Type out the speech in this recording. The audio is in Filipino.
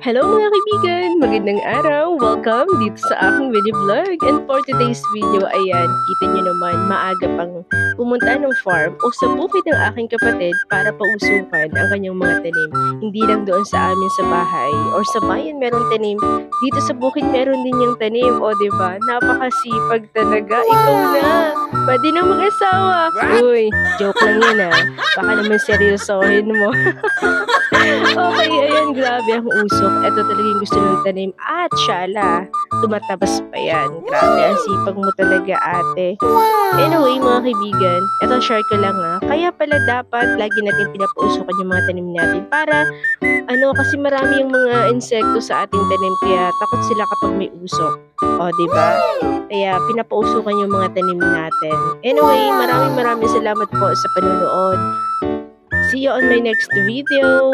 Hello mga kaibigan! Magandang araw! Welcome dito sa aking video vlog. And for today's video, ayan, kita nyo naman, maaga pang pumunta ng farm o sa bukid ng aking kapatid para pausukan ang kanyang mga tanim. Hindi lang doon sa amin sa bahay or sa bayan meron tanim. Dito sa bukid meron din yung tanim. O diba? Napakasipag talaga. Ikaw na! Pwede na mag-asawa! Uy, joke lang yan ah. Baka naman seryosohin mo. Okay, ayan, grabe ang usok. Ito talaga yung gusto ng tanim. At syala, tumatabas pa yan. Grabe, ang sipag mo talaga, ate. Anyway, mga kaibigan, ito share ko lang ha. Kaya pala dapat lagi natin pinapausukan yung mga tanim natin para, kasi marami yung mga insekto sa ating tanim kaya takot sila kapag may usok. O, diba? Kaya pinapausukan yung mga tanim natin. Anyway, maraming salamat po sa panonood. See you on my next video.